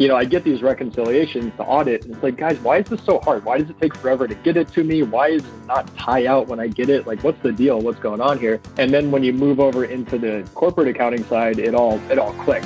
I get these reconciliations to audit, and it's like, guys, why is this so hard? Why does it take forever to get it to me? Why is it not tie out when I get it? Like, what's the deal? What's going on here? And then when you move over into the corporate accounting side, it all clicks.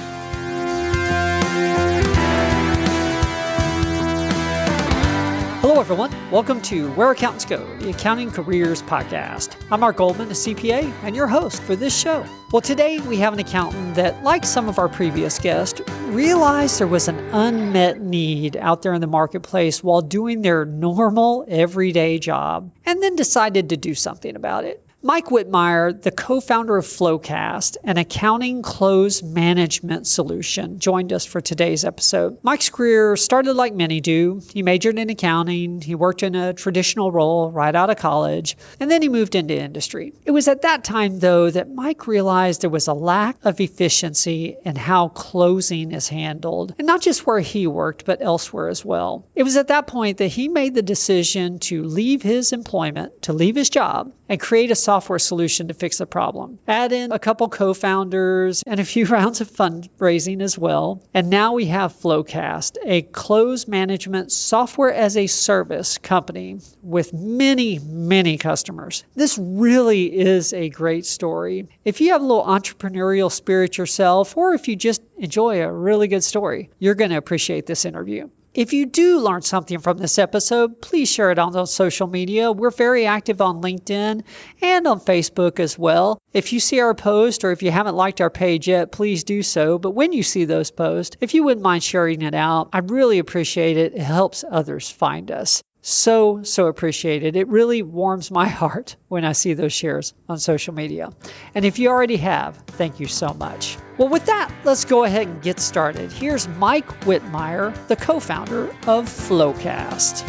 Hello, everyone. Welcome to Where Accountants Go, the Accounting Careers Podcast. I'm Mark Goldman, a CPA, and your host for this show. Well, today we have an accountant that, like some of our previous guests, realized there was an unmet need out there in the marketplace while doing their normal, everyday job, and then decided to do something about it. Mike Whitmire, the co-founder of FloQasts, an accounting close management solution, joined us for today's episode. Mike's career started like many do. He majored in accounting. He worked in a traditional role right out of college, and then he moved into industry. It was at that time, though, that Mike realized there was a lack of efficiency in how closing is handled, and not just where he worked, but elsewhere as well. It was at that point that he made the decision to leave his employment, to leave his job, and create a software solution to fix the problem. Add in a couple co-founders and a few rounds of fundraising as well. And now we have FloQasts, a close management software as a service company with many, many customers. This really is a great story. If you have a little entrepreneurial spirit yourself, or if you just enjoy a really good story, you're going to appreciate this interview. If you do learn something from this episode, please share it on those social media. We're very active on LinkedIn and on Facebook as well. If you see our post or if you haven't liked our page yet, please do so. But when you see those posts, if you wouldn't mind sharing it out, I'd really appreciate it. It helps others find us. So appreciate it. It really warms my heart when I see those shares on social media. And if you already have, thank you so much. Well, with that, let's go ahead and get started. Here's Mike Whitmire, the co-founder of FloQasts.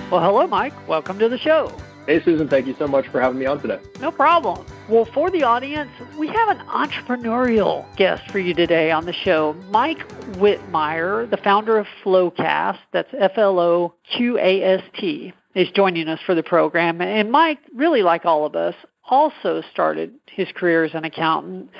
Well, hello, Mike. Welcome to the show. Hey, Susan, thank you so much for having me on today. No problem. Well, for the audience, we have an entrepreneurial guest for you today on the show. Mike Whitmire, the founder of FloQasts, that's FloQast, is joining us for the program. And Mike, really like all of us, also started his career as an accountant.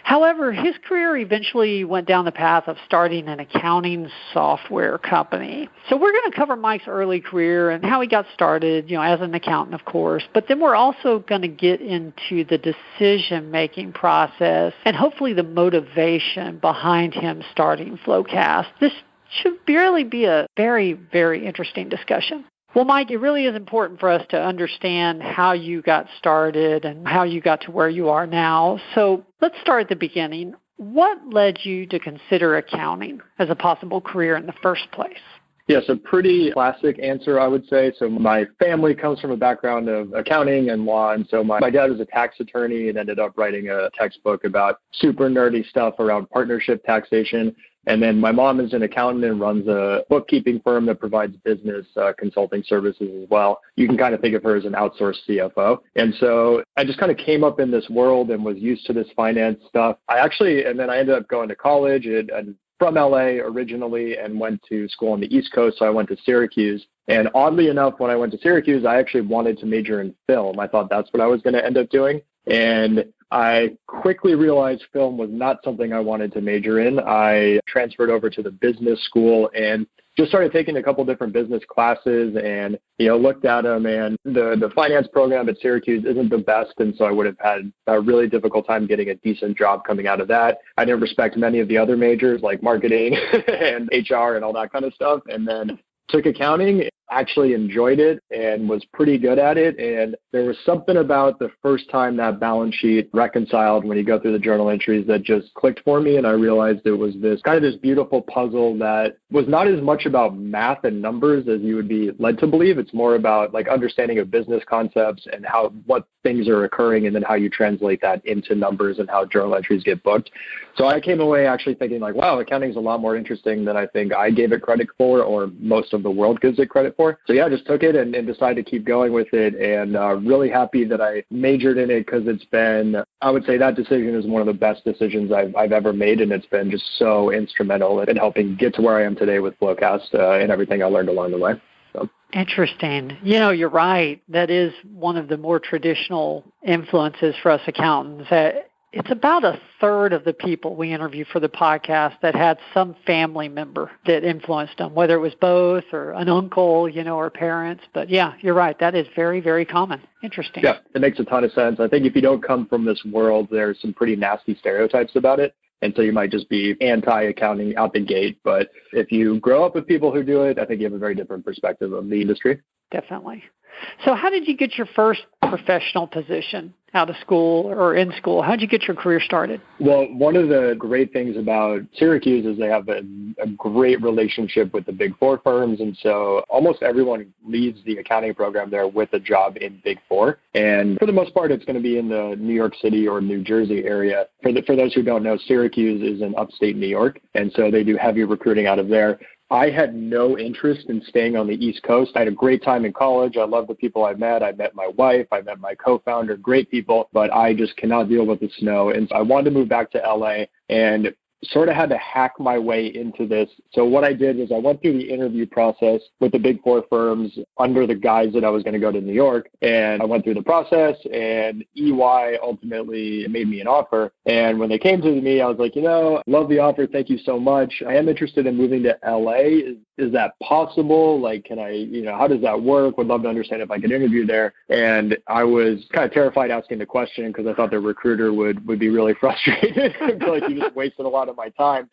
However, his career eventually went down the path of starting an accounting software company. So we're going to cover Mike's early career and how he got started, as an accountant, of course. But then we're also going to get into the decision-making process and hopefully the motivation behind him starting FloQasts. This should really be a very, very interesting discussion. Well, Mike, it really is important for us to understand how you got started and how you got to where you are now. So let's start at the beginning. What led you to consider accounting as a possible career in the first place? Yes, a pretty classic answer, I would say. So my family comes from a background of accounting and law, and so my dad was a tax attorney and ended up writing a textbook about super nerdy stuff around partnership taxation. And then my mom is an accountant and runs a bookkeeping firm that provides business consulting services as well. You can kind of think of her as an outsourced CFO. And so I just kind of came up in this world and was used to this finance stuff. And then I ended up going to college and from LA originally and went to school on the East Coast. So I went to Syracuse. And oddly enough, when I went to Syracuse, I actually wanted to major in film. I thought that's what I was going to end up doing. And I quickly realized film was not something I wanted to major in. I transferred over to the business school and just started taking a couple different business classes and, looked at them. And the finance program at Syracuse isn't the best. And so I would have had a really difficult time getting a decent job coming out of that. I didn't respect many of the other majors like marketing and HR and all that kind of stuff. And then took accounting, actually enjoyed it and was pretty good at it. And there was something about the first time that balance sheet reconciled when you go through the journal entries that just clicked for me. And I realized it was this beautiful puzzle that was not as much about math and numbers as you would be led to believe. It's more about understanding of business concepts and what things are occurring and then how you translate that into numbers and how journal entries get booked. So I came away actually thinking wow, accounting is a lot more interesting than I think I gave it credit for or most of the world gives it credit for. So yeah, I just took it and decided to keep going with it and really happy that I majored in it because it's been, I would say that decision is one of the best decisions I've ever made, and it's been just so instrumental in helping get to where I am today with FloQasts and everything I learned along the way. So. Interesting. You're right. That is one of the more traditional influences for us accountants. It's about a third of the people we interview for the podcast that had some family member that influenced them, whether it was both or an uncle, or parents. But yeah, you're right. That is very, very common. Interesting. Yeah, it makes a ton of sense. I think if you don't come from this world, there's some pretty nasty stereotypes about it. And so you might just be anti-accounting out the gate. But if you grow up with people who do it, I think you have a very different perspective of the industry. Definitely. So how did you get your first professional position out of school or in school? How did you get your career started? Well, one of the great things about Syracuse is they have a great relationship with the Big Four firms. And so almost everyone leaves the accounting program there with a job in Big Four. And for the most part, it's going to be in the New York City or New Jersey area. For those who don't know, Syracuse is in upstate New York. And so they do heavy recruiting out of there. I had no interest in staying on the East Coast. I had a great time in college. I love the people I met. I met my wife. I met my co-founder, great people, but I just cannot deal with the snow. And so I wanted to move back to LA and sort of had to hack my way into this. So what I did was I went through the interview process with the Big Four firms under the guise that I was going to go to New York. And I went through the process, and EY ultimately made me an offer. And when they came to me, I was like, love the offer. Thank you so much. I am interested in moving to LA. Is that possible? Like, can I, how does that work? Would love to understand if I could interview there. And I was kind of terrified asking the question because I thought the recruiter would be really frustrated. I feel like he just wasted a lot of my time.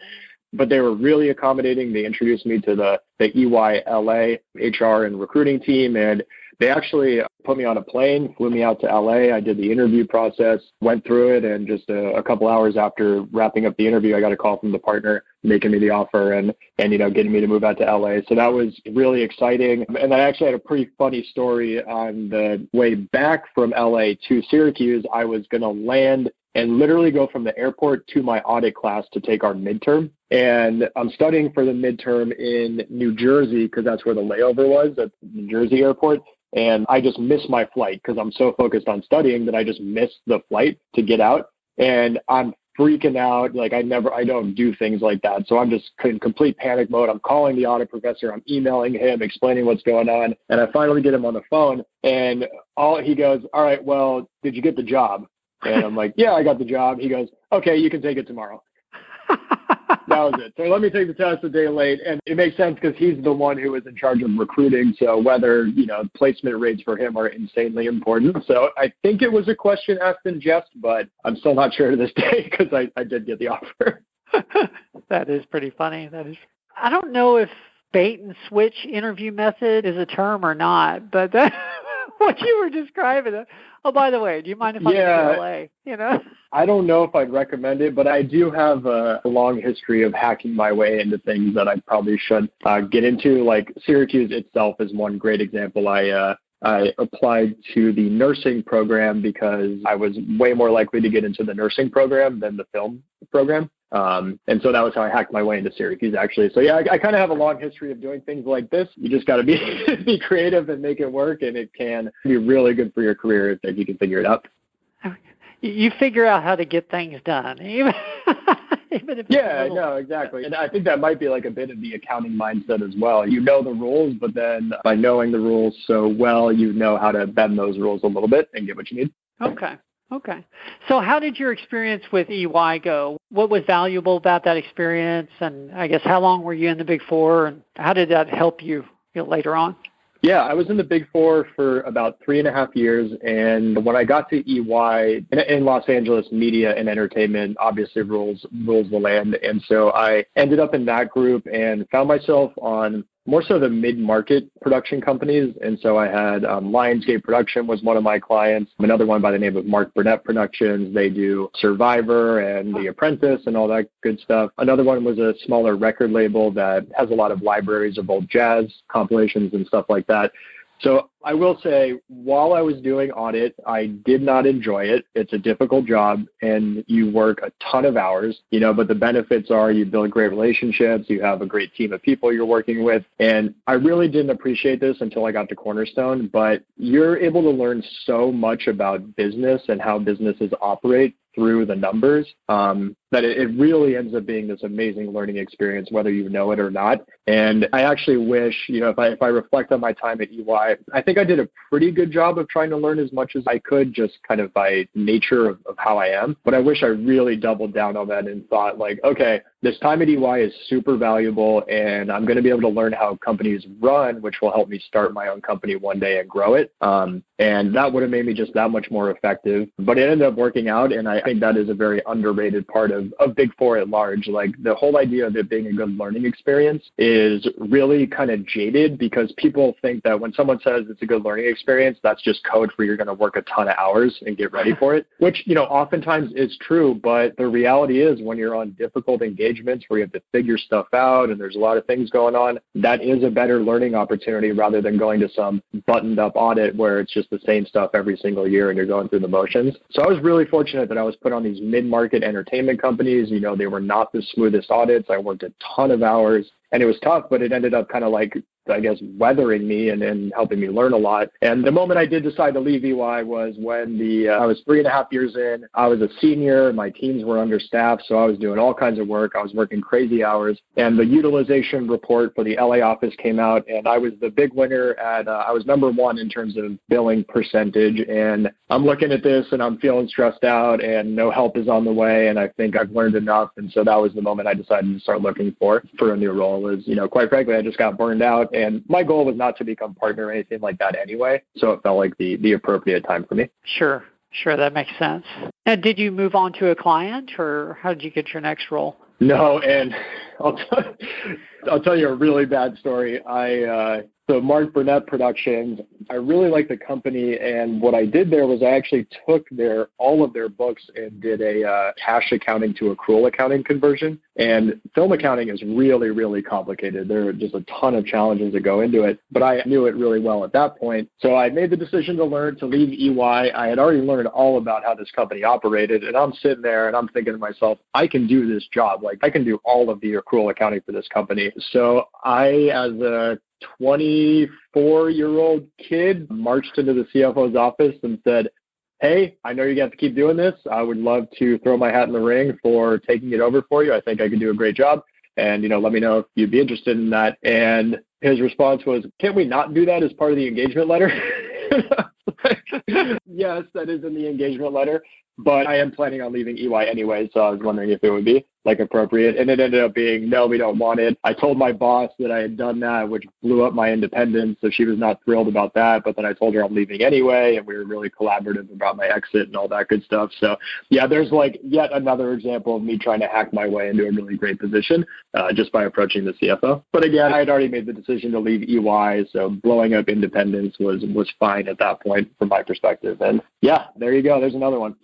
But they were really accommodating. They introduced me to the EY LA HR and recruiting team, and they actually put me on a plane, flew me out to LA. I did the interview process, went through it, and just a couple hours after wrapping up the interview, I got a call from the partner making me the offer and getting me to move out to LA. So that was really exciting. And I actually had a pretty funny story on the way back from LA to Syracuse. I was going to land and literally go from the airport to my audit class to take our midterm. And I'm studying for the midterm in New Jersey because that's where the layover was at the New Jersey airport. And I just missed my flight because I'm so focused on studying that I just missed the flight to get out. And I'm freaking out. Like I don't do things like that. So I'm just in complete panic mode. I'm calling the audit professor. I'm emailing him, explaining what's going on. And I finally get him on the phone. And he goes, all right, well, did you get the job? And I'm like, yeah, I got the job. He goes, okay, you can take it tomorrow. That was it. So let me take the test a day late. And it makes sense because he's the one who is in charge of recruiting. So whether, placement rates for him are insanely important. So I think it was a question asked in jest, but I'm still not sure to this day because I did get the offer. That is pretty funny. I don't know if bait and switch interview method is a term or not, but that, what you were describing. Oh, by the way, do you mind if I go to LA? I don't know if I'd recommend it, but I do have a long history of hacking my way into things that I probably should get into. Like Syracuse itself is one great example. I applied to the nursing program because I was way more likely to get into the nursing program than the film program. And so that was how I hacked my way into Syracuse, actually. So, yeah, I kind of have a long history of doing things like this. You just got to be creative and make it work, and it can be really good for your career if you can figure it out. You figure out how to get things done, even if no, exactly. And I think that might be like a bit of the accounting mindset as well. You know the rules, but then by knowing the rules so well, you know how to bend those rules a little bit and get what you need. Okay. So how did your experience with EY go? What was valuable about that experience? And I guess how long were you in the Big Four, and how did that help you later on? Yeah, I was in the Big Four for about 3.5 years. And when I got to EY in Los Angeles, media and entertainment obviously rules the land. And so I ended up in that group and found myself on more so the mid-market production companies. And so I had Lionsgate Production was one of my clients, another one by the name of Mark Burnett Productions. They do Survivor and The Apprentice and all that good stuff. Another one was a smaller record label that has a lot of libraries of old jazz compilations and stuff like that. So I will say, while I was doing audit, I did not enjoy it. It's a difficult job, and you work a ton of hours, but the benefits are you build great relationships, you have a great team of people you're working with. And I really didn't appreciate this until I got to Cornerstone, but you're able to learn so much about business and how businesses operate through the numbers, that it really ends up being this amazing learning experience, whether you know it or not. And I actually wish, if I reflect on my time at EY, I think I did a pretty good job of trying to learn as much as I could, just kind of by nature of how I am. But I wish I really doubled down on that and thought like, okay, this time at EY is super valuable, and I'm going to be able to learn how companies run, which will help me start my own company one day and grow it. And that would have made me just that much more effective. But it ended up working out, and I think that is a very underrated part of Big Four at large. Like, the whole idea of it being a good learning experience is really kind of jaded, because people think that when someone says it's a good learning experience, that's just code for you're going to work a ton of hours and get ready for it, which, oftentimes is true. But the reality is, when you're on difficult engagements where you have to figure stuff out and there's a lot of things going on, that is a better learning opportunity rather than going to some buttoned up audit where it's just the same stuff every single year and you're going through the motions. So I was really fortunate that I was put on these mid-market entertainment companies. They were not the smoothest audits. I worked a ton of hours, and it was tough, but it ended up kind of like, I guess, weathering me and helping me learn a lot. And the moment I did decide to leave EY was when I was 3.5 years in. I was a senior. My teams were understaffed, so I was doing all kinds of work. I was working crazy hours. And the utilization report for the LA office came out, and I was the big winner I was number one in terms of billing percentage. And I'm looking at this, and I'm feeling stressed out, and no help is on the way, and I think I've learned enough. And so that was the moment I decided to start looking for a new role. Quite frankly, I just got burned out. And my goal was not to become partner or anything like that anyway. So it felt like the appropriate time for me. Sure. That makes sense. And did you move on to a client, or how did you get your next role? No, and I'll tell you a really bad story. So Mark Burnett Productions, I really like the company, and what I did there was I actually took all of their books and did a cash accounting to accrual accounting conversion. And film accounting is really, really complicated. There are just a ton of challenges that go into it, but I knew it really well at that point. So I made the decision to leave EY. I had already learned all about how this company operated, and I'm sitting there and I'm thinking to myself, I can do this job. Like, I can do all of the accrual accounting for this company. So I, as a 24-year-old kid, marched into the CFO's office and said, hey, I know you have to keep doing this. I would love to throw my hat in the ring for taking it over for you. I think I could do a great job. And, let me know if you'd be interested in that. And his response was, can't we not do that as part of the engagement letter? Yes, that is in the engagement letter, but I am planning on leaving EY anyway, so I was wondering if it would be appropriate. And it ended up being, no, we don't want it. I told my boss that I had done that, which blew up my independence, so she was not thrilled about that. But then I told her I'm leaving anyway, and we were really collaborative about my exit and all that good stuff. So yeah, there's like yet another example of me trying to hack my way into a really great position just by approaching the CFO. But again, I had already made the decision to leave EY, so blowing up independence was fine at that point from my perspective. And yeah, there you go. There's another one.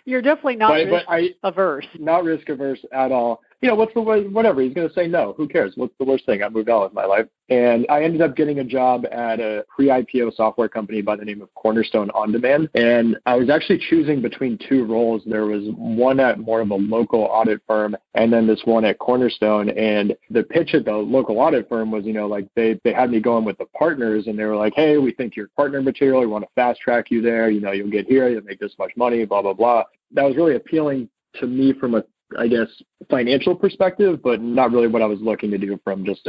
You're definitely not risk-averse. Not risk-averse at all. Whatever. He's going to say no. Who cares? What's the worst thing? I moved on with my life. And I ended up getting a job at a pre-IPO software company by the name of Cornerstone OnDemand. And I was actually choosing between two roles. There was one at more of a local audit firm, and then this one at Cornerstone. And the pitch at the local audit firm was, they had me going with the partners, and they were like, hey, we think you're partner material. We want to fast track you there. You'll get here. You'll make this much money, blah, blah, blah. That was really appealing to me from a financial perspective, but not really what I was looking to do from just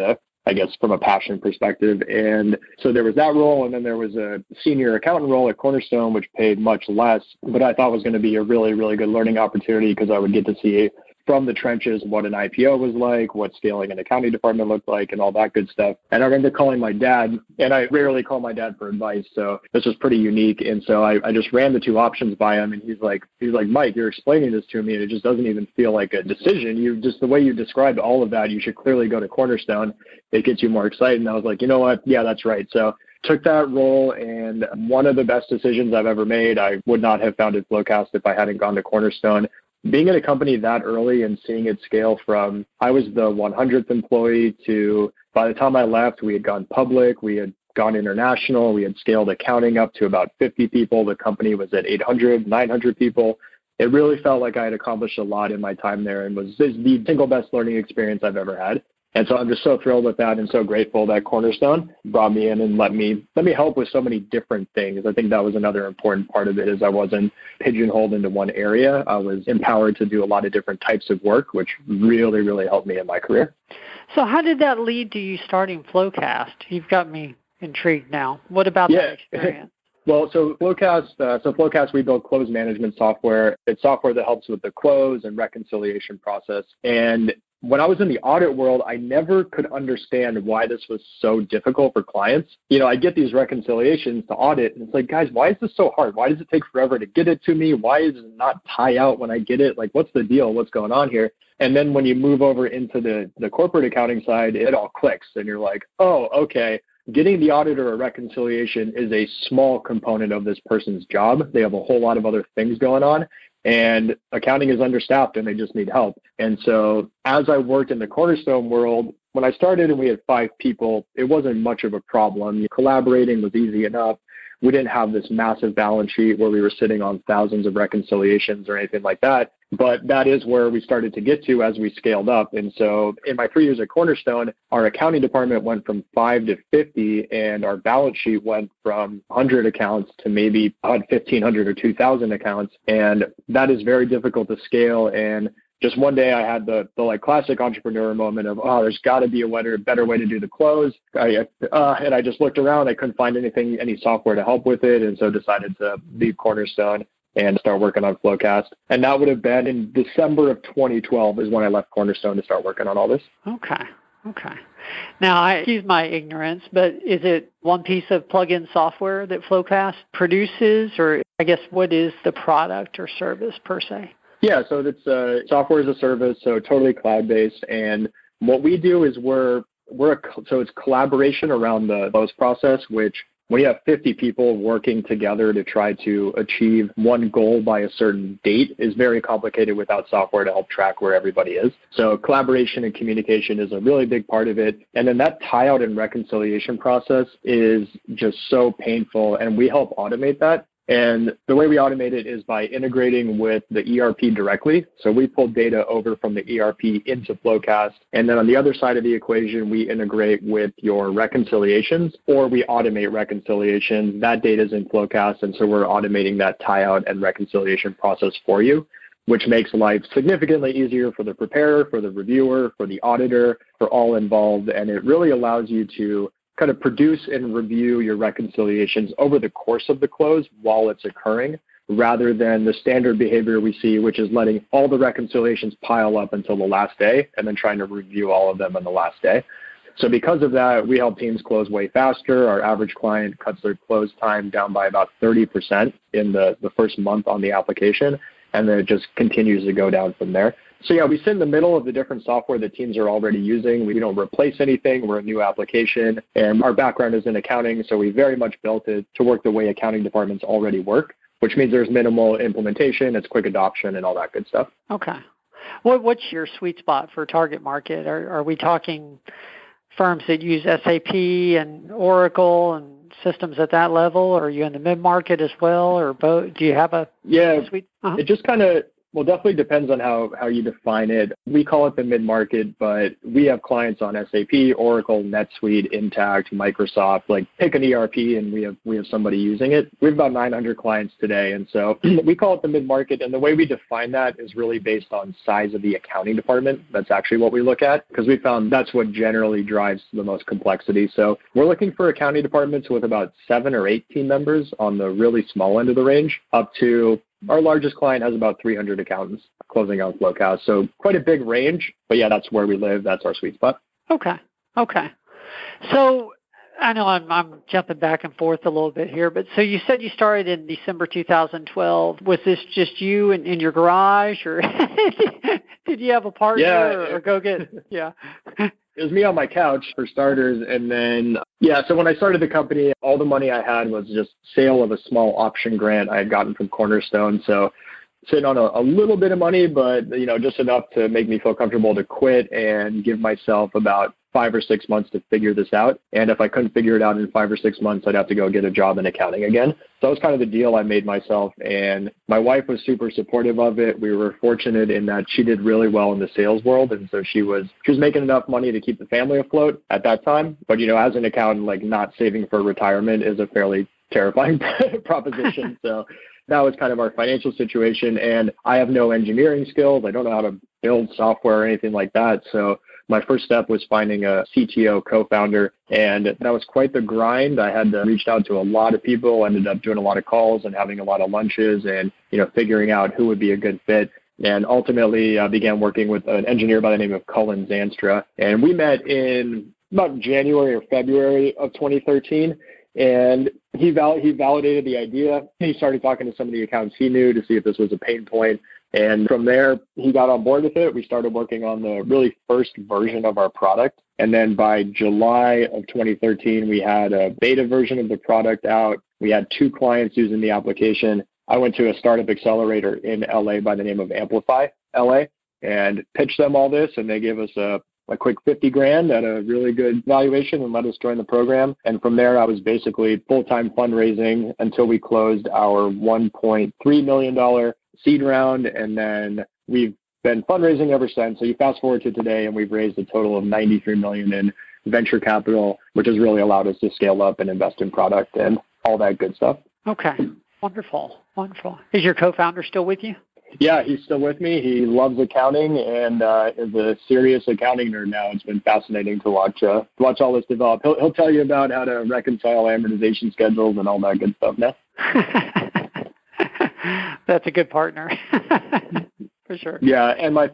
from a passion perspective. And so there was that role, and then there was a senior accountant role at Cornerstone, which paid much less, but I thought was going to be a really, really good learning opportunity, because I would get to see from the trenches what an IPO was like, what scaling an accounting department looked like, and all that good stuff. And I remember calling my dad, and I rarely call my dad for advice, so this was pretty unique. And so I just ran the two options by him, and he's like, Mike, you're explaining this to me, and it just doesn't even feel like a decision. The way you described all of that, you should clearly go to Cornerstone. It gets you more excited. And I was like, you know what? Yeah, that's right. So took that role, and one of the best decisions I've ever made. I would not have founded FloQast if I hadn't gone to Cornerstone. Being at a company that early and seeing it scale from, I was the 100th employee to, by the time I left, we had gone public, we had gone international, we had scaled accounting up to about 50 people. The company was at 800, 900 people. It really felt like I had accomplished a lot in my time there, and was the single best learning experience I've ever had. And so I'm just so thrilled with that and so grateful that Cornerstone brought me in and let me help with so many different things. I think that was another important part of it is I wasn't pigeonholed into one area. I was empowered to do a lot of different types of work, which really, really helped me in my career. So how did that lead to you starting FloQast? You've got me intrigued now. What about that experience? Well, so FloQast, we build close management software. It's software that helps with the close and reconciliation process. And when I was in the audit world, I never could understand why this was so difficult for clients. I get these reconciliations to audit, and it's like, guys, why is this so hard? Why does it take forever to get it to me? Why does it not tie out when I get it? Like, what's the deal? What's going on here? And then when you move over into the corporate accounting side, it all clicks, and you're like, oh, okay. Getting the auditor a reconciliation is a small component of this person's job. They have a whole lot of other things going on. And accounting is understaffed and they just need help. And so as I worked in the Cornerstone world, when I started and we had 5 people, it wasn't much of a problem. Collaborating was easy enough. We didn't have this massive balance sheet where we were sitting on thousands of reconciliations or anything like that. But that is where we started to get to as we scaled up. And so in my 3 years at Cornerstone, our accounting department went from 5 to 50, and our balance sheet went from 100 accounts to maybe 1,500 or 2,000 accounts. And that is very difficult to scale. And just one day I had the classic entrepreneur moment of, there's got to be a better way to do the close. And I just looked around. I couldn't find any software to help with it. And so decided to leave Cornerstone and start working on FloQast. And that would have been in December of 2012 is when I left Cornerstone to start working on all this. Okay. Now, I excuse my ignorance, but is it one piece of plug-in software that FloQast produces? Or I guess what is the product or service per se? Yeah, so it's software as a service, so totally cloud-based. And what we do is so it's collaboration around the close process, which when you have 50 people working together to try to achieve one goal by a certain date is very complicated without software to help track where everybody is. So collaboration and communication is a really big part of it. And then that tie-out and reconciliation process is just so painful, and we help automate that. And the way we automate it is by integrating with the ERP directly. So we pull data over from the ERP into FloQast. And then on the other side of the equation, we integrate with your reconciliations, or we automate reconciliation. That data is in FloQast. And so we're automating that tie-out and reconciliation process for you, which makes life significantly easier for the preparer, for the reviewer, for the auditor, for all involved. And it really allows you to kind of produce and review your reconciliations over the course of the close while it's occurring, rather than the standard behavior we see, which is letting all the reconciliations pile up until the last day and then trying to review all of them on the last day. So because of that, we help teams close way faster. Our average client cuts their close time down by about 30% in the first month on the application, and then it just continues to go down from there. So yeah, we sit in the middle of the different software that teams are already using. We don't replace anything. We're a new application, and our background is in accounting, so we very much built it to work the way accounting departments already work, which means there's minimal implementation, it's quick adoption, and all that good stuff. Okay. What's your sweet spot for target market? Are we talking firms that use SAP and Oracle and systems at that level? Or are you in the mid-market as well, or both? Do you have a sweet? Uh-huh. It just kind of definitely depends on how you define it. We call it the mid-market, but we have clients on SAP, Oracle, NetSuite, Intact, Microsoft. Like, pick an ERP, and we have somebody using it. We have about 900 clients today, and so we call it the mid-market. And the way we define that is really based on size of the accounting department. That's actually what we look at, because we found that's what generally drives the most complexity. So we're looking for accounting departments with about 7 or 8 team members on the really small end of the range, up to our largest client has about 300 accountants closing out FloQast. So quite a big range, but yeah, that's where we live. That's our sweet spot. Okay. So I know I'm jumping back and forth a little bit here, but so you said you started in December 2012. Was this just you in your garage, or did you have a partner or go get, It was me on my couch for starters. And then, so when I started the company, all the money I had was just sale of a small option grant I had gotten from Cornerstone. So sitting on a little bit of money, but, just enough to make me feel comfortable to quit and give myself about 5 or 6 months to figure this out. And if I couldn't figure it out in 5 or 6 months, I'd have to go get a job in accounting again. So that was kind of the deal I made myself. And my wife was super supportive of it. We were fortunate in that she did really well in the sales world. And so she was making enough money to keep the family afloat at that time. But, as an accountant, like not saving for retirement is a fairly terrifying proposition. So that was kind of our financial situation. And I have no engineering skills. I don't know how to build software or anything like that. So my first step was finding a CTO co-founder, and that was quite the grind. I had to reach out to a lot of people, ended up doing a lot of calls and having a lot of lunches and, figuring out who would be a good fit. And ultimately began working with an engineer by the name of Cullen Zanstra. And we met in about January or February of 2013. And he validated the idea. He started talking to some of the accountants he knew to see if this was a pain point. And from there, he got on board with it. We started working on the really first version of our product. And then by July of 2013, we had a beta version of the product out. We had 2 clients using the application. I went to a startup accelerator in LA by the name of Amplify LA and pitched them all this. And they gave us a quick $50,000 at a really good valuation and let us join the program. And from there, I was basically full-time fundraising until we closed our $1.3 million seed round. And then we've been fundraising ever since. So you fast forward to today and we've raised a total of $93 million in venture capital, which has really allowed us to scale up and invest in product and all that good stuff. Okay. Wonderful. Wonderful. Is your co-founder still with you? Yeah, he's still with me. He loves accounting and is a serious accounting nerd now. It's been fascinating to watch all this develop. He'll tell you about how to reconcile amortization schedules and all that good stuff now. That's a good partner. For sure. Yeah, and I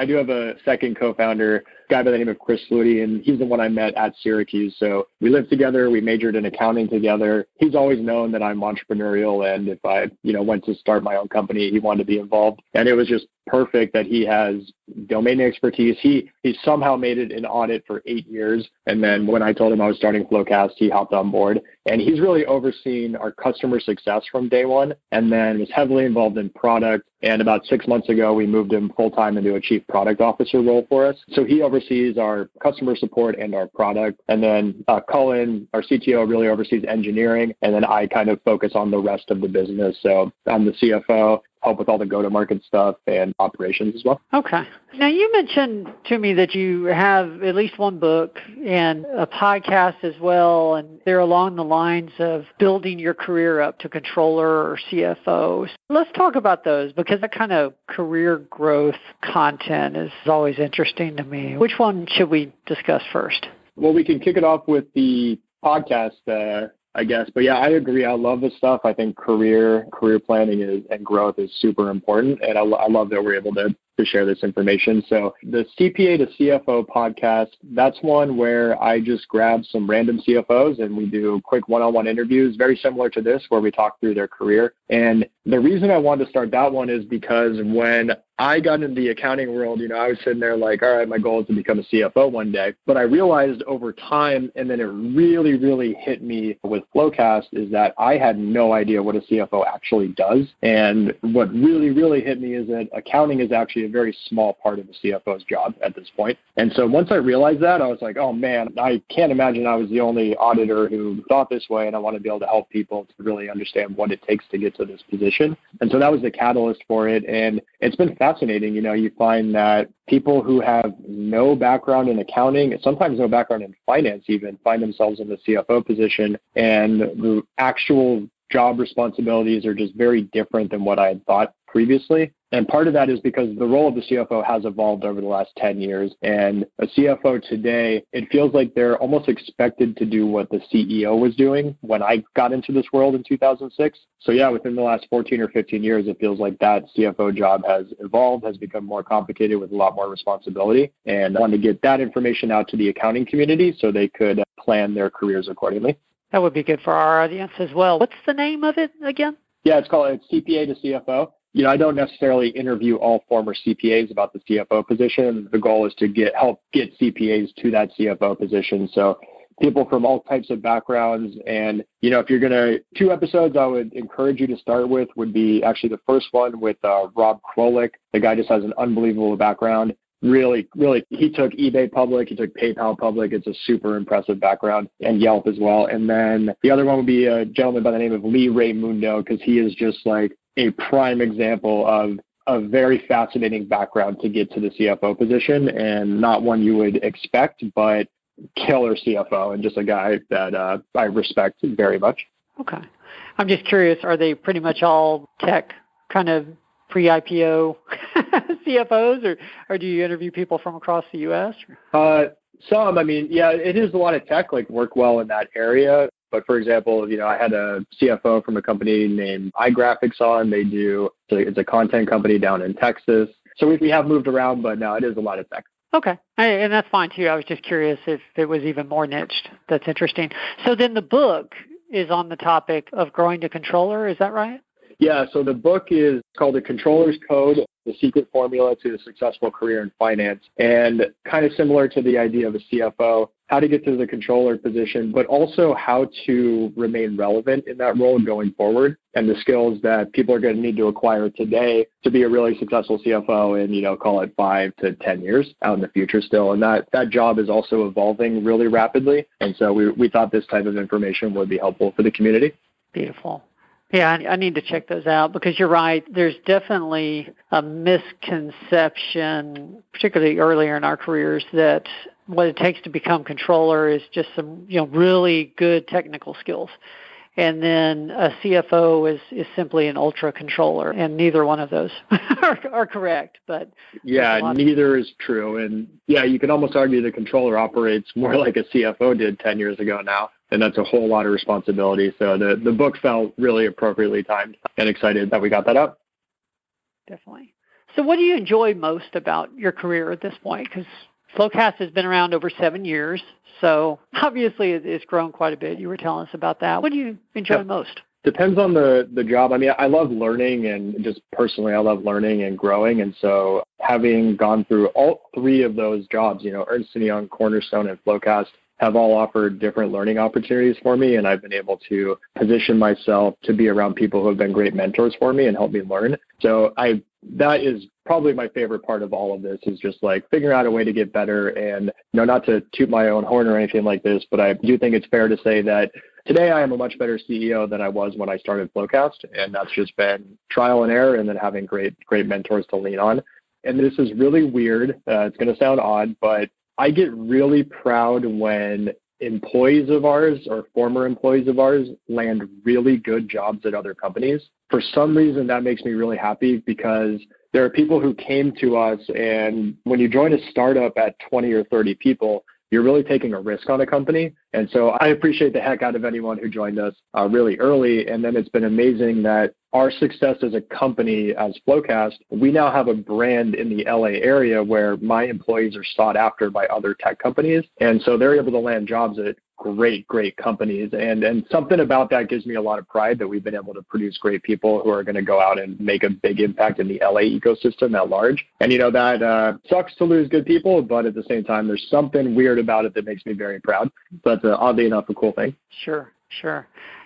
do have a second co-founder, a guy by the name of Chris Flutie, and he's the one I met at Syracuse. So we lived together, we majored in accounting together. He's always known that I'm entrepreneurial, and if I, went to start my own company, he wanted to be involved. And it was just perfect that he has domain expertise. He somehow made it in audit for 8 years. And then when I told him I was starting FloQast, he hopped on board. And he's really overseen our customer success from day one, and then was heavily involved in product. And about 6 months ago, we moved him full-time into a chief product officer role for us. So he oversees our customer support and our product. And then Cullen, our CTO, really oversees engineering. And then I kind of focus on the rest of the business. So I'm the CFO, help with all the go-to-market stuff and operations as well. Okay. Now, you mentioned to me that you have at least one book and a podcast as well, and they're along the lines of building your career up to controller or CFO. Let's talk about those, because that kind of career growth content is always interesting to me. Which one should we discuss first? Well, we can kick it off with the podcast, I guess. But yeah, I agree. I love this stuff. I think career planning and growth is super important. And I love that we're able to share this information. So the CPA the CFO podcast, that's one where I just grab some random CFOs and we do quick one-on-one interviews, very similar to this, where we talk through their career. And the reason I wanted to start that one is because when I got into the accounting world, I was sitting there like, all right, my goal is to become a CFO one day. But I realized over time, and then it really, really hit me with FloQast, is that I had no idea what a CFO actually does. And what really, really hit me is that accounting is actually a very small part of a CFO's job at this point. And so once I realized that, I was like, oh man, I can't imagine I was the only auditor who thought this way, and I want to be able to help people to really understand what it takes to get to this position. And so that was the catalyst for it. And it's been fascinating. You find that people who have no background in accounting, sometimes no background in finance even, find themselves in the CFO position, and the actual job responsibilities are just very different than what I had thought previously. And part of that is because the role of the CFO has evolved over the last 10 years. And a CFO today, it feels like they're almost expected to do what the CEO was doing when I got into this world in 2006. So yeah, within the last 14 or 15 years, it feels like that CFO job has evolved, has become more complicated with a lot more responsibility. And I wanted to get that information out to the accounting community so they could plan their careers accordingly. That would be good for our audience as well. What's the name of it again? Yeah, it's CPA the CFO. I don't necessarily interview all former CPAs about the CFO position. The goal is to help get CPAs to that CFO position. So people from all types of backgrounds. And, if you're going to, 2 episodes I would encourage you to start with would be actually the first one with Rob Krolik. The guy just has an unbelievable background. really, he took eBay public, he took PayPal public. It's a super impressive background, and Yelp as well. And then the other one would be a gentleman by the name of Lee Raymundo, because he is just like a prime example of a very fascinating background to get to the CFO position, and not one you would expect, but killer CFO, and just a guy that I respect very much. Okay. I'm just curious, are they pretty much all tech kind of pre-IPO CFOs, or do you interview people from across the U.S.? Some. I mean, yeah, it is a lot of tech, like work well in that area. But for example, I had a CFO from a company named iGraphics on. It's a content company down in Texas. So we have moved around, but no, it is a lot of tech. Okay. And that's fine too. I was just curious if it was even more niched. That's interesting. So then the book is on the topic of growing to controller. Is that right? Yeah. So the book is called The Controller's Code, The Secret Formula to a Successful Career in Finance. And kind of similar to the idea of a CFO, how to get to the controller position, but also how to remain relevant in that role going forward, and the skills that people are going to need to acquire today to be a really successful CFO in, call it 5 to 10 years out in the future still. And that job is also evolving really rapidly. And so we thought this type of information would be helpful for the community. Beautiful. Yeah, I need to check those out, because you're right. There's definitely a misconception, particularly earlier in our careers, that what it takes to become controller is just some, really good technical skills. And then a CFO is simply an ultra controller, and neither one of those are correct. But yeah, neither is true. And yeah, you can almost argue the controller operates more like a CFO did 10 years ago now. And that's a whole lot of responsibility. So the book felt really appropriately timed, and excited that we got that up. Definitely. So what do you enjoy most about your career at this point? Because FloQasts has been around over 7 years. So obviously it's grown quite a bit. You were telling us about that. What do you enjoy most? Depends on the job. I mean, I love learning, and just personally, I love learning and growing. And so having gone through all three of those jobs, Ernst & Young, Cornerstone, and FloQasts, have all offered different learning opportunities for me, and I've been able to position myself to be around people who have been great mentors for me and help me learn. So that is probably my favorite part of all of this, is just like figuring out a way to get better. And not to toot my own horn or anything like this, but I do think it's fair to say that today I am a much better CEO than I was when I started FloQast, and that's just been trial and error, and then having great mentors to lean on. And this is really weird. It's going to sound odd, but I get really proud when employees of ours or former employees of ours land really good jobs at other companies. For some reason, that makes me really happy, because there are people who came to us, and when you join a startup at 20 or 30 people, you're really taking a risk on a company. And so I appreciate the heck out of anyone who joined us really early. And then it's been amazing that our success as a company, as FloQast, we now have a brand in the LA area where my employees are sought after by other tech companies. And so they're able to land jobs at great companies. And something about that gives me a lot of pride, that we've been able to produce great people who are going to go out and make a big impact in the LA ecosystem at large. And that sucks to lose good people, but at the same time, there's something weird about it that makes me very proud. So that's oddly enough a cool thing. Sure.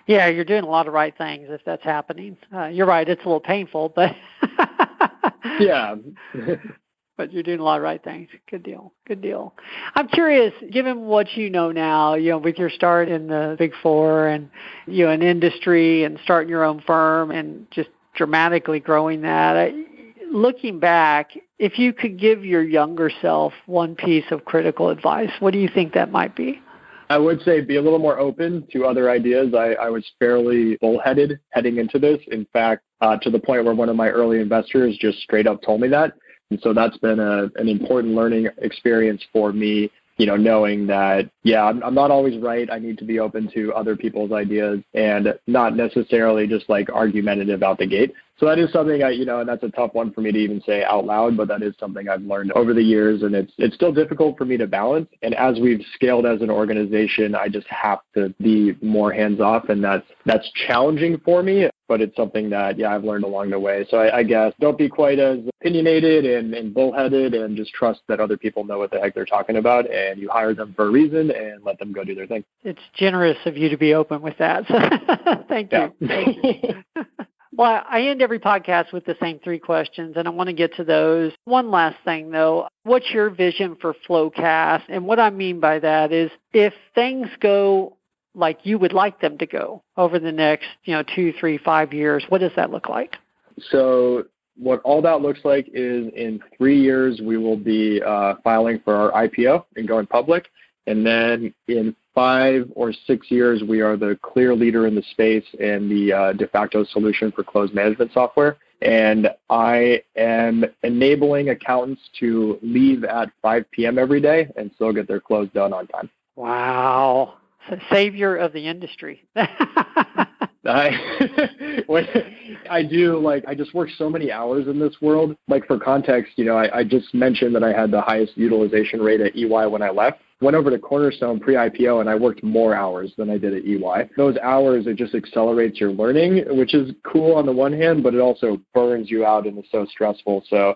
Yeah, you're doing a lot of right things if that's happening. You're right, it's a little painful, but yeah. But you're doing a lot of right things. Good deal. I'm curious, given what you know now, with your start in the Big Four, and in industry, and starting your own firm, and just dramatically growing that, looking back, if you could give your younger self one piece of critical advice, what do you think that might be? I would say be a little more open to other ideas. I was fairly bullheaded heading into this. In fact, to the point where one of my early investors just straight up told me that. And so that's been an important learning experience for me, knowing that, I'm not always right. I need to be open to other people's ideas, and not necessarily just like argumentative out the gate. So that is something and that's a tough one for me to even say out loud, but that is something I've learned over the years, and it's still difficult for me to balance. And as we've scaled as an organization, I just have to be more hands-off, and that's challenging for me, but it's something that, I've learned along the way. So I guess don't be quite as opinionated and bullheaded, and just trust that other people know what the heck they're talking about, and you hire them for a reason, and let them go do their thing. It's generous of you to be open with that. So thank you. Well, I end every podcast with the same 3 questions, and I want to get to those. One last thing, though. What's your vision for FloQasts? And what I mean by that is if things go like you would like them to go over the next, 2, 3, 5 years, what does that look like? So what all that looks like is in 3 years, we will be filing for our IPO and going public. And then in 5 or 6 years, we are the clear leader in the space and the de facto solution for close management software. And I am enabling accountants to leave at 5 p.m. every day and still get their close done on time. Wow. Savior of the industry. I just work so many hours in this world. Like for context, I just mentioned that I had the highest utilization rate at EY when I left. Went over to Cornerstone pre-IPO and I worked more hours than I did at EY. Those hours, it just accelerates your learning, which is cool on the one hand, but it also burns you out and is so stressful. So,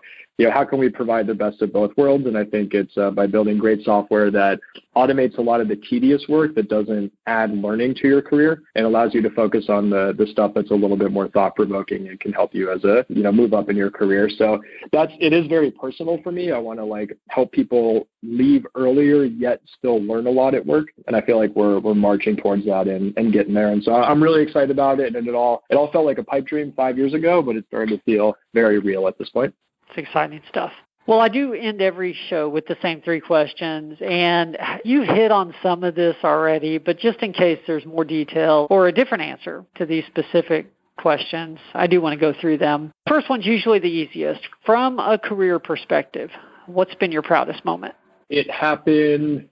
how can we provide the best of both worlds? And I think it's by building great software that automates a lot of the tedious work that doesn't add learning to your career and allows you to focus on the stuff that's a little bit more thought-provoking and can help you as a, move up in your career. So it is very personal for me. I want to help people leave earlier yet still learn a lot at work. And I feel like we're marching towards that and getting there. And so I'm really excited about it. And it all felt like a pipe dream 5 years ago, but it's starting to feel very real at this point. It's exciting stuff. Well, I do end every show with the same 3 questions, and you've hit on some of this already, but just in case there's more detail or a different answer to these specific questions, I do want to go through them. First one's usually the easiest. From a career perspective, what's been your proudest moment? It's happening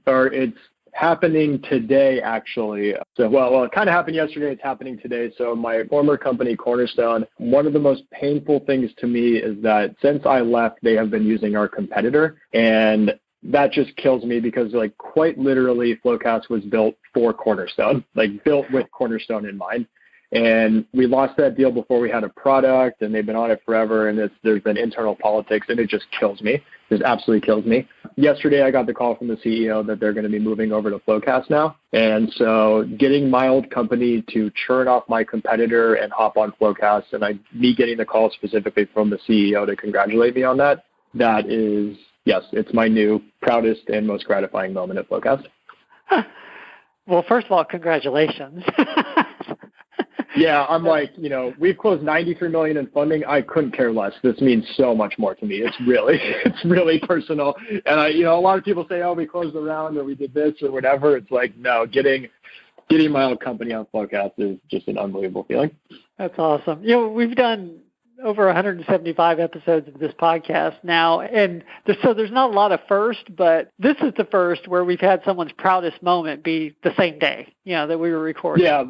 today, actually. So, well, it kind of happened yesterday. It's happening today. So my former company, Cornerstone, one of the most painful things to me is that since I left, they have been using our competitor. And that just kills me because, quite literally, FloQasts was built for Cornerstone, built with Cornerstone in mind. And we lost that deal before we had a product, and they've been on it forever, and there's been internal politics, and it just kills me. It absolutely kills me. Yesterday, I got the call from the CEO that they're going to be moving over to FloQasts now. And so getting my old company to churn off my competitor and hop on FloQasts, and me getting the call specifically from the CEO to congratulate me on that is, yes, it's my new proudest and most gratifying moment at FloQasts. Well, first of all, congratulations. Yeah, I'm we've closed $93 million in funding. I couldn't care less. This means so much more to me. It's really personal. And a lot of people say, oh, we closed the round or we did this or whatever. It's no, getting my own company on FloQasts is just an unbelievable feeling. That's awesome. We've done over 175 episodes of this podcast now, and so there's not a lot of first, but this is the first where we've had someone's proudest moment be the same day, that we were recording. Yeah,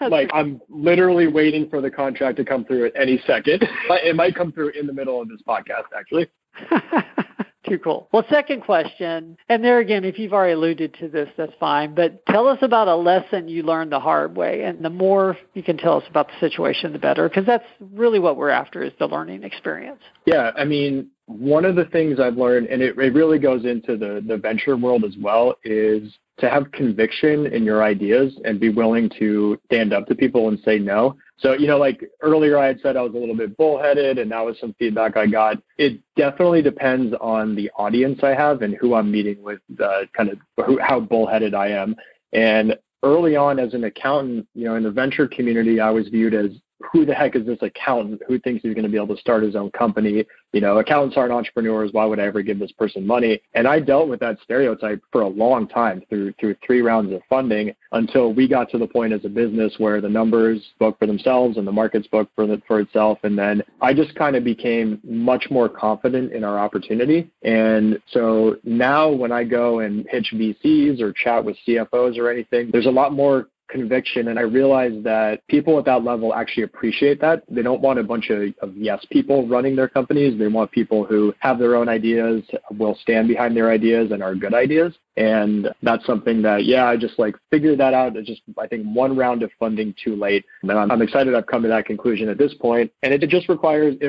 I'm literally waiting for the contract to come through at any second. It might come through in the middle of this podcast, actually. Too cool. Well, second question, and there again, if you've already alluded to this, that's fine, but tell us about a lesson you learned the hard way, and the more you can tell us about the situation, the better, because that's really what we're after is the learning experience. Yeah, one of the things I've learned, and it really goes into the venture world as well, is to have conviction in your ideas and be willing to stand up to people and say no. So, earlier I had said I was a little bit bullheaded, and that was some feedback I got. It definitely depends on the audience I have and who I'm meeting with, how bullheaded I am. And early on as an accountant, in the venture community, I was viewed as, who the heck is this accountant who thinks he's going to be able to start his own company? Accountants aren't entrepreneurs. Why would I ever give this person money? And I dealt with that stereotype for a long time through 3 rounds of funding until we got to the point as a business where the numbers spoke for themselves and the market spoke for itself. And then I just kind of became much more confident in our opportunity. And so now when I go and pitch VCs or chat with CFOs or anything, there's a lot more conviction, and I realize that people at that level actually appreciate that. They don't want a bunch of yes people running their companies. They want people who have their own ideas, will stand behind their ideas, and are good ideas. And that's something that, I just figured that out. It's just, I think, 1 round of funding too late. And I'm excited I've come to that conclusion at this point. And it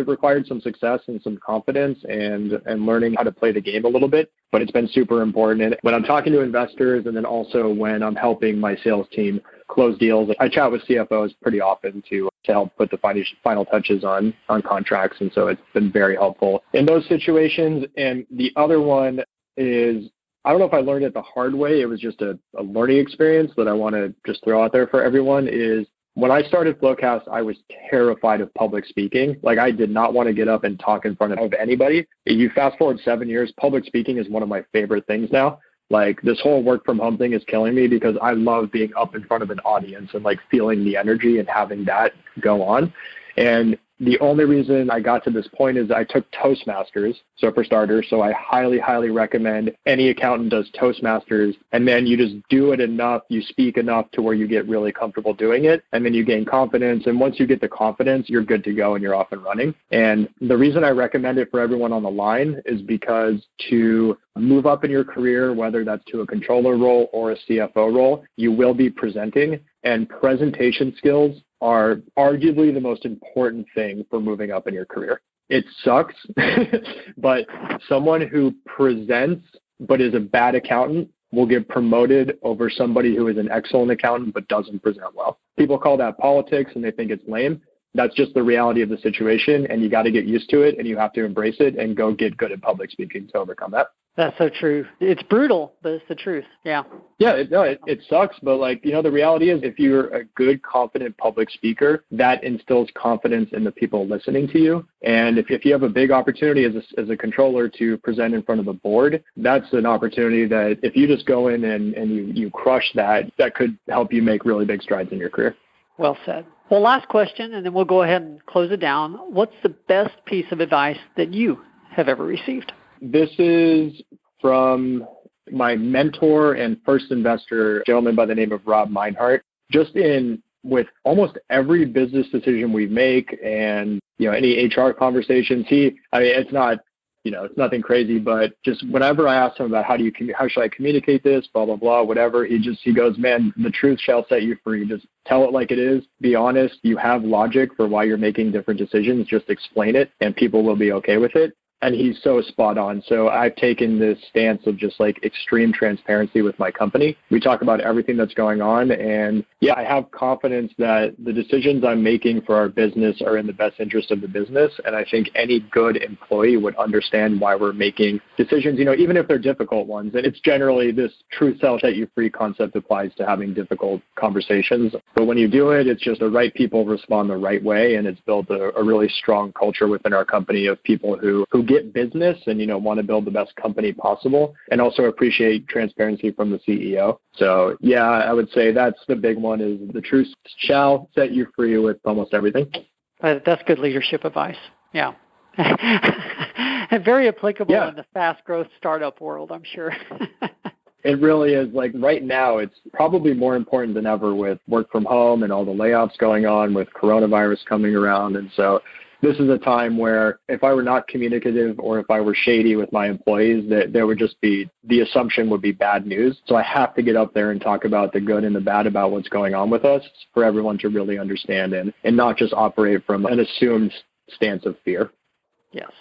required some success and some confidence and learning how to play the game a little bit. But it's been super important. And when I'm talking to investors and then also when I'm helping my sales team close deals, I chat with CFOs pretty often to to help put the final touches on contracts. And so it's been very helpful in those situations. And the other one is, I don't know if I learned it the hard way. It was just a learning experience that I want to just throw out there for everyone is when I started FloQasts, I was terrified of public speaking. Like I did not want to get up and talk in front of anybody. You fast forward 7 years, public speaking is one of my favorite things now. Like this whole work from home thing is killing me because I love being up in front of an audience and like feeling the energy and having that go on. And the only reason I got to this point is I took Toastmasters. So for starters, so I highly, highly recommend any accountant does Toastmasters. And then you just do it enough, you speak enough to where you get really comfortable doing it. And then you gain confidence. And once you get the confidence, you're good to go and you're off and running. And the reason I recommend it for everyone on the line is because to move up in your career, whether that's to a controller role or a CFO role, you will be presenting, and presentation skills are arguably the most important thing for moving up in your career. It sucks, but someone who presents but is a bad accountant will get promoted over somebody who is an excellent accountant but doesn't present well. People call that politics and they think it's lame. That's just the reality of the situation, and you got to get used to it, and you have to embrace it and go get good at public speaking to overcome that. That's so true. It's brutal, but it's the truth. Yeah. Yeah, it sucks, but the reality is if you're a good, confident public speaker, that instills confidence in the people listening to you. And if you have a big opportunity as a controller to present in front of the board, that's an opportunity that if you just go in and you crush that could help you make really big strides in your career. Well said. Well, last question, and then we'll go ahead and close it down. What's the best piece of advice that you have ever received? This is from my mentor and first investor, a gentleman by the name of Rob Meinhardt. Just with almost every business decision we make and any HR conversations, it's nothing crazy, but just whenever I ask him about how should I communicate this, blah, blah, blah, whatever, he goes, man, the truth shall set you free. Just tell it like it is. Be honest. You have logic for why you're making different decisions. Just explain it and people will be okay with it. And he's so spot on. So I've taken this stance of just like extreme transparency with my company. We talk about everything that's going on. And yeah, I have confidence that the decisions I'm making for our business are in the best interest of the business. And I think any good employee would understand why we're making decisions, even if they're difficult ones. And it's generally this truth shall set you free concept applies to having difficult conversations. But when you do it, it's just the right people respond the right way. And it's built a really strong culture within our company of people who get business and, want to build the best company possible and also appreciate transparency from the CEO. So yeah, I would say that's the big one is the truth shall set you free with almost everything. That's good leadership advice. Yeah. And very applicable in the fast growth startup world, I'm sure. It really is. Like right now, it's probably more important than ever with work from home and all the layoffs going on with coronavirus coming around. And so this is a time where if I were not communicative or if I were shady with my employees, that there would just be, the assumption would be bad news. So I have to get up there and talk about the good and the bad about what's going on with us for everyone to really understand and not just operate from an assumed stance of fear. Yes.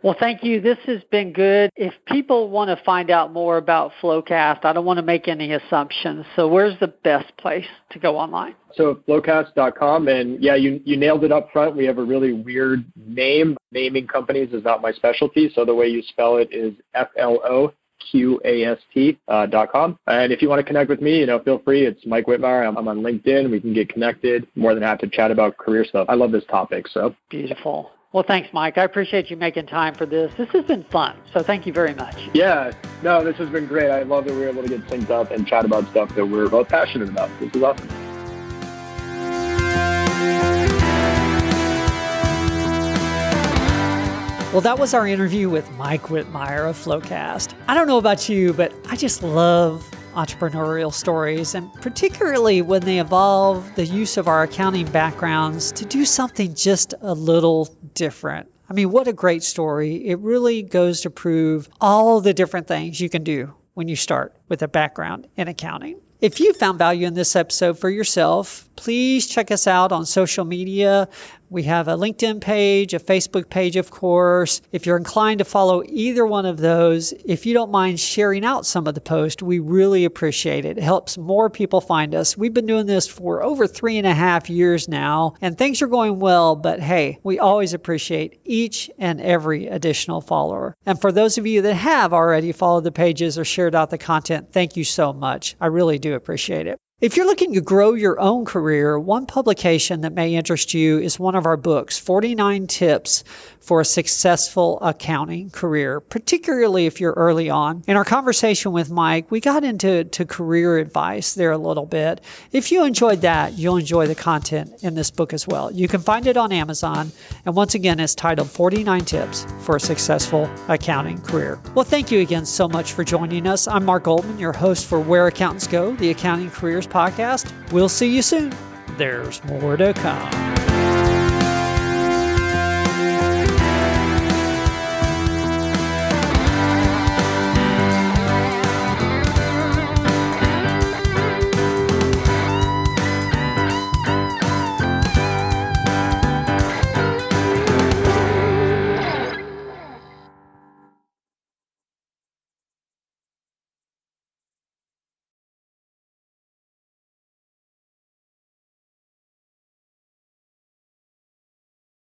Well, thank you. This has been good. If people want to find out more about FloQast, I don't want to make any assumptions. So where's the best place to go online? So FloQast.com. And yeah, you nailed it up front. We have a really weird name. Naming companies is not my specialty. So the way you spell it is FloQast.com. And if you want to connect with me, feel free. It's Mike Whitmire. I'm on LinkedIn. We can get connected. More than happy to chat about career stuff. I love this topic. So beautiful. Well, thanks, Mike. I appreciate you making time for this. This has been fun, so thank you very much. Yeah, no, this has been great. I love that we were able to get synced up and chat about stuff that we're both passionate about. This is awesome. Well, that was our interview with Mike Whitmire of FloQast. I don't know about you, but I just love entrepreneurial stories, and particularly when they involve the use of our accounting backgrounds to do something just a little different. I mean, what a great story. It really goes to prove all the different things you can do when you start with a background in accounting. If you found value in this episode for yourself, please check us out on social media. We have a LinkedIn page, a Facebook page, of course. If you're inclined to follow either one of those, if you don't mind sharing out some of the posts, we really appreciate it. It helps more people find us. We've been doing this for over 3.5 years now, and things are going well, but hey, we always appreciate each and every additional follower. And for those of you that have already followed the pages or shared out the content, thank you so much. I really do appreciate it. If you're looking to grow your own career, one publication that may interest you is one of our books, 49 Tips for a Successful Accounting Career, particularly if you're early on. In our conversation with Mike, we got into career advice there a little bit. If you enjoyed that, you'll enjoy the content in this book as well. You can find it on Amazon, and once again, it's titled 49 Tips for a Successful Accounting Career. Well, thank you again so much for joining us. I'm Mark Goldman, your host for Where Accountants Go, the Accounting Careers podcast. We'll see you soon. There's more to come.